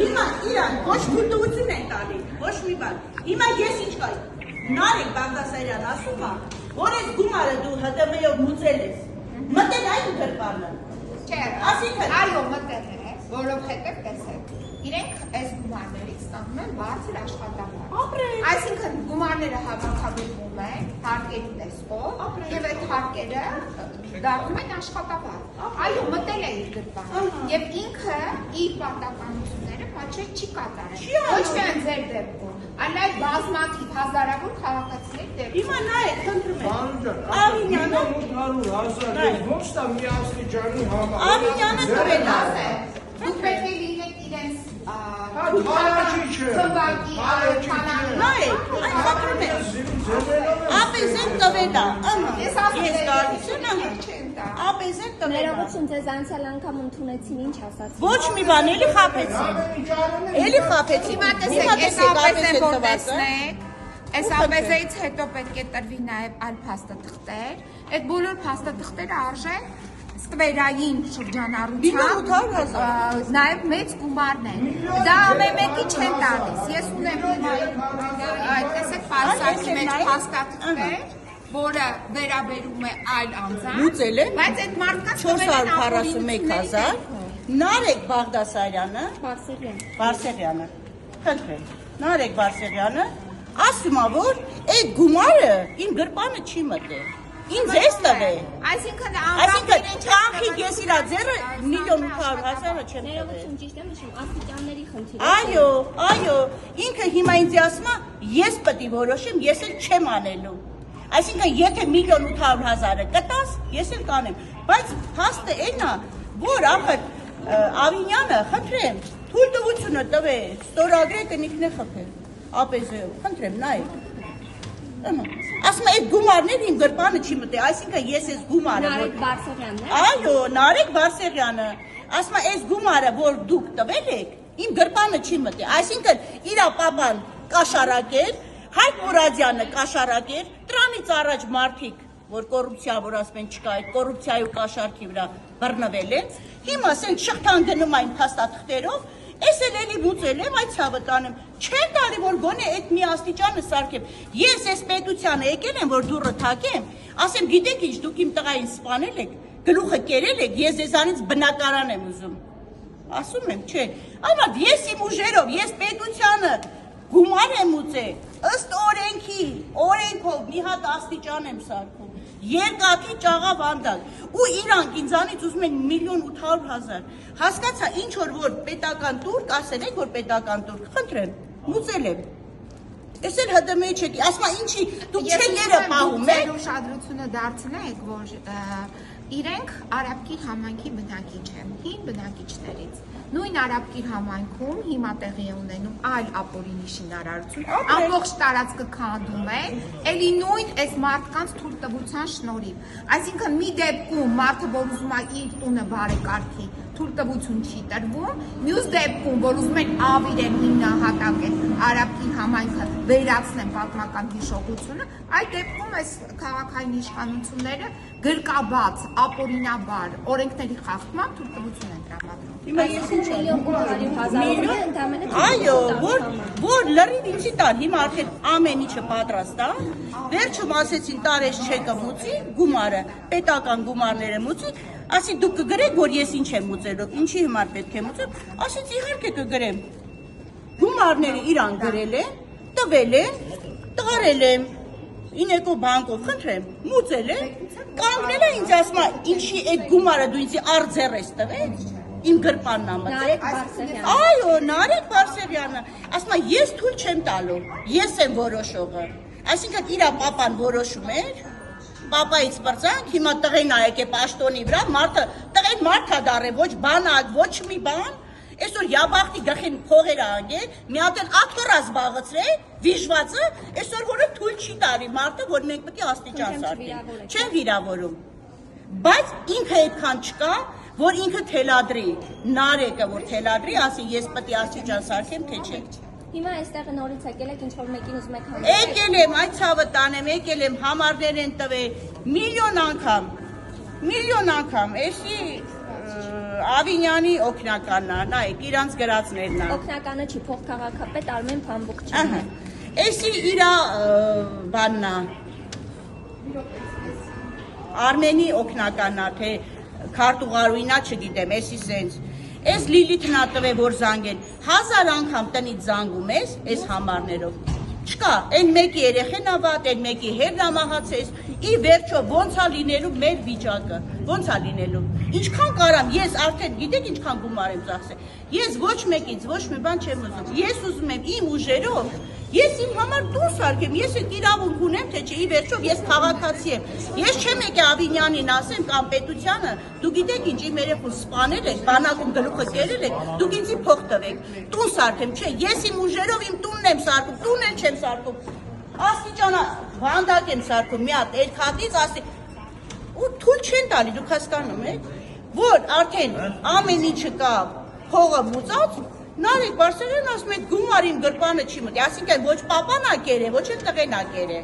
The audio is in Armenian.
Հիմա իրան ոչ թույլտվություն են տալի, ոչ մի բան։ Հիմա ես ինչ կայ։ Նարեկ Բաղդասարյան ասում է, որ այս գումարը դու ՀՏՄ-ով մուծել ես։ Մտել այն գրպանը։ Չէ, այո, մտել է, որովհետև տեսեք, իրենք այս գումարներից ստանում են բարձր աշխատավարձ։ Այսինքն գումարները հավաքագրվում են հարկերի տեսքով եւ այդ հարկերը դառնում են աշխատավարձ։ Այո, մտել է իր գրպանը եւ ինքը իր պարտականությունները պատշաճ չի կատարել։ Ոչ միայն ձեր դեպքում, այլ այլ բազմաթիվ հազարավոր քաղաքացիների դեպքում։ Հիմա նայեք, խնդրում եմ։ Ավինյանը 800,000 ոչ տա մի աստիճանի համար։ Ավինյանը տվել է։ Դուք պետք է լինեք իրենց Նայեք, այն խնդրում եմ։ Ապեզեն տվել է, ես գալիս եմ, ապեզեն տվել է։ Ներողություն, ձեզ անցյալ անգամ ընդունեցին, ինչ ասացին։ Ոչ մի բան, էլի խաբեցին։ Էլի խաբեցին։ Հիմա տեսեք, այս ապեզեից հետո պետք է տրվի նաև այլ փաստաթղթեր։ Այդ բոլոր փաստաթղթերը արժեն ստվերային շրջանառությամբ նաև մեծ գումարն են։ Դա ամեն մեկի չեն տալիս։ Ես ունեմ տեսեք պարսակի մեջ փաստաթղթեր, որը վերաբերում է այլ անձանց, բայց այդ մարդկանց 441,000 Նարեկ Բաղդասարյանը, Բարսեղյանը, խնդրեմ, Նարեկ Բարսեղյանը ասում է, որ այդ գումարը իմ գրպանը չի մտել։ Ինձ ես տվել։ Այսինքն կանխիկ ես իրա ձեռը 1,800,000-ը չեմ տվել։ Ներողություն, ճիշտ եմ նշում, աստիճանների խնդիր։ Այո, ինքը հիմա ինձ ասում է, ես պետք է որոշեմ, ես էլ չեմ անելու։ Այսինքն եթե 1,800,000-ը կտաս, ես էլ կանեմ, բայց փաստը այն է, որ ախր Ավինյանը, խնդրեմ, թույլտվությունը տվե, ստորագրե կնիքն է խփել, ապեզեով, խնդրեմ, նայեք։ Ասում է, այդ գումարներ իմ գրպանը չի մտել, այսինքն ես այս գումարը, Նարեկ Բարսեղյանն է։ Այո, Նարեկ Բարսեղյանը, ասում է, այս գումարը, որ դուք տվել եք, իմ գրպանը չի մտել, այսինքն իրա պապան կաշարակ էր, Հայկ Մուրադյանը կաշարակ էր, տրամից առաջ մարդիկ, որ կոռուպցիա, որ ասում են չկա, այդ կոռուպցիայի կաշարքի վրա բռնվել են, հիմա ասենք շղթան գնում այն փաստաթղթերով, ես էլի մուծել եմ, այդ ցավը կանեմ, չեմ տալի, որ գոնե այդ մի աստիճանը սարքեմ, ես այս պետությանը եկել եմ, որ դուռը թակեմ, ասեմ, գիտեք ինչ, դուք իմ տղային սպանել եք, գլուխը կերել եք, ես ձեզանից բնակարան եմ ուզում, ասում եմ, չէ, այլատ ես իմ ուժերով, ես պետությանը գումար եմ ուծել, ըստ օրենքով մի հատ աստիճան եմ սարքում, երկաթի ճաղավ անդալ, ու իրանք ինձանից ուզում են 1,800,000, հասկացա ինչ որ պետական տուրք, ասել եք, որ պետական տուրք, խնդրեմ, մուծել եմ, ես էլ ՀՏՄ-ի չեք, ասմա ինչի, դուք չեկերը պահում եք, ուշադրությունը դարձնեք, որ իրենք Արաբկիր համայնքի բնակիչ են, հին բնակիչներից, նույն Արաբկիր համայնքում հիմա տեղի է ունենում այլ ապօրինի շինարարություն, ամբողջ տարածքը քանդում են, էլի նույն այս մարդկանց թույլտվության շնորհիվ, այսինքն մի դեպքում մարդը, որ ուզում է իր տունը բարեկարգի, թույլտվություն չի տրվում, մյուս դեպքում, որ ուզում են ավիրեն հիմնահատակեն Արաբկիր համայնքը վերացնեն պատմական հիշողությունը, այդ դեպքում այս քաղաքային իշխանությունները գրկաբաց, ապօրինաբար, օրենքների խախտման թույլտվություն են տրամադրում։ Այո, որ լրիվ ինչի տան, հիմա արդեն ամեն ինչը պատրաստ է, վերջում ասեցին տարես չեկը մուծի, գումարը, պետական գումարները մուծի, ասի դուք կգրեք, որ ես ինչ եմ մուծելով, ինչի հիմար պետք է մուծեմ, ասից իհարկե կգրեմ, գումարները իրան գրել են, տվել են, տարել եմ, ինեկո բանկով, խնդրեմ, մուծել եմ, կանգնել է ինձ ասում է, ինչի այդ գումարը դու ինձի արձեր ես տվել, իմ գրպանն ամտել, այո, Նարեկ Բարսեղյանը, ասում է, ես թույլ չեմ տալու, ես եմ որոշողը, այսինքն իրա պապան որոշում էր, պապայից պրծանք, հիմա տղեն այեք է պաշտոնի վրա, տղեն մարդ է դարը, ոչ բան, ոչ մի բան, այսօր յաբախտի գխին փողերը անգել, մի հատ էլ աթոռ զբաղեցրել, վիժվածը, այսօր որը թույլ չի տալի մարդը, որ մենք պետք է աստիճան սարքենք, չեն վիրավորում, բայց ինքը այդքան չկա, որ ինքը թելադրի, Նարեկը, որ թելադրի, ասի ես պետք է աստիճան սարքեմ, թե չէ։ Հիմա այստեղ նորից եկել եք, ինչ որ մեկին ուզում եք համարել։ Եկել եմ, այդ ցավը տանեմ, եկել եմ, համարներ են տվել, միլիոն անգամ, էսի Ավինյանի օգնականն է, նայեք, իրանց գրածներն է։ Օգնականը չի փոխքաղաքապետ Արմեն Փամբուկչյանը։ Ահա։ Էսի իրա բանն է։ Արմենի օգնականն է, թե քարտուղարուինա, չգիտեմ, էսի սենց։ Էս Լիլիթն ա տվել, որ զանգեն, 1000 անգամ տնից զանգում ես, էս համարներով։ Չկա, այն մեկի երեխեն ա վատ, այն մեկի հերն ա մահացես, ի վերջո ոնց ա լինելու մեր վիճակը, ոնց ա լինելու։ Ինչքան կարամ, ես արդեն գիտեք ինչքան գումար եմ ծախսել։ Ես ոչ մեկից ոչ մի բան չեմ ուզում։ Ես ուզում եմ իմ ուժերով, ես իմ համար դուրս արկեմ, ես այդ իրավունք ունեմ, թե չէ, ի վերջո ես քաղաքացի եմ։ Ես չեմ եկել Ավինյանին ասեմ կամ պետությանը, դու գիտեք ինչ իմ երեխուն սպանել եք, բանակում գլուխը կերել եք, դուք ինձի փող տվեք։ Տուն սարքեմ, չէ, ես իմ ուժերով իմ տունն եմ սարքում, տուն էլ չեմ սարքում։ Աստիճանա վանդակ եմ սարքում, մի հատ երկհատից ասի ու թույլ չեն տալի, դուք հասկանում եք, որ արդեն ամեն ինչը կա, փողը մուծած, Նարեկ Բարսեղյանն ասում է գումար իմ գրպանը չի մտի, այսինքն ոչ պապան ա կերե, ոչ էլ տղեն ա կերե։